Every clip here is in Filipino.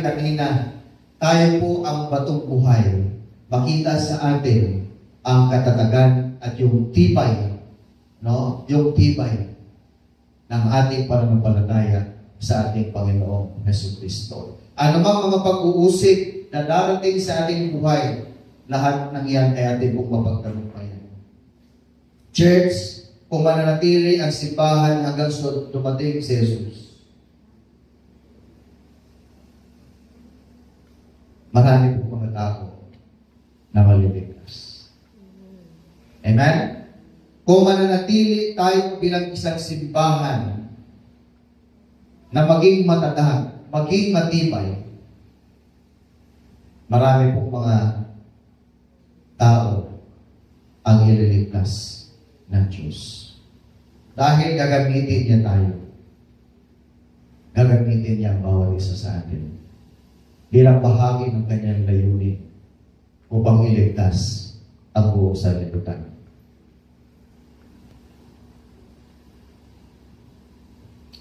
kanina, tayo po ang batong buhay. Makita sa atin ang katatagan at yung tibay, no? Yung tibay ng ating pananampalataya sa ating Panginoong Jesucristo. Ano mang mga pag-uusig na darating sa ating buhay, lahat ng iyan ay ating pong mapagtagumpayan. Church, kung mananatili ang simbahan hanggang dumating si Jesus, marami po mga tao na maliligtas. Amen? Kung mananatili tayo bilang isang simbahan na maging matatag, maging matibay, marami pong mga tao ang ililigtas ng Diyos. Dahil gagamitin niya tayo. Gagamitin niya ang bawat isa sa atin bilang bahagi ng kanyang layunin upang iligtas ang buong sanlibutan.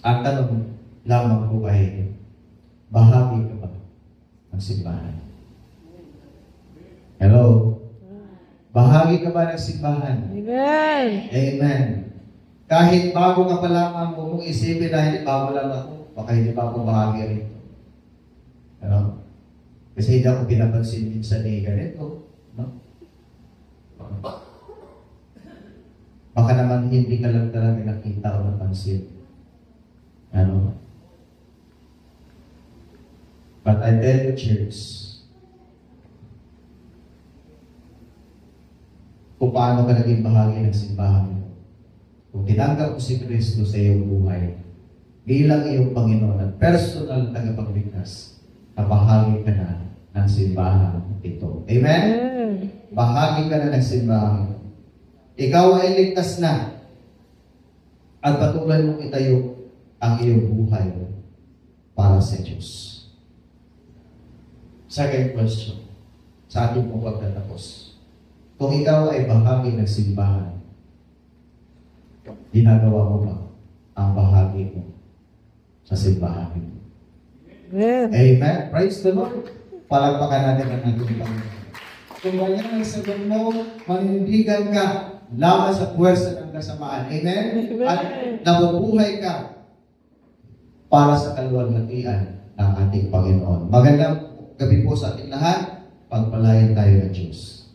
Ang tanong lamang po ay, bahagi ka ba ng simbahan? Hello? Bahagi ka ba ng simbahan? Amen. Amen. Kahit bago ka pa lamang, huwag mong isipin dahil bago lang ako, baka hindi pa ako bahagi rito. Ano? Kasi hindi ako pinapansin minsan ni ganito. No? Baka naman hindi ka lang talaga nakita o napansin. Ano? But I tell you, church, kung paano ka naging bahagi ng simbahan mo. Kung tinanggap mo si Kristo sa iyong buhay, bilang iyong Panginoon at personal na tagapagligtas, bahagi ka na ng simbahan ito. Amen? Bahagi ka na ng simbahan. Ikaw ay ligtas na at patuloy mong itayo ang iyong buhay para sa Diyos. Second question, sa ating pong pagtatapos. Kung ikaw ay bahagi ng simbahan, ginagawa mo ba ang bahagi mo sa simbahan mo? Amen. Praise the Lord. Palagpakan natin ang ating Panginoon. Kung ganyan ang sagot mo, manindigan ka laban sa puwersa ng kasamaan. Amen? At nabubuhay ka para sa kaluwalhatian ng ating Panginoon. Magandang gabi po sa ating lahat. Pagpalain tayo ng Diyos.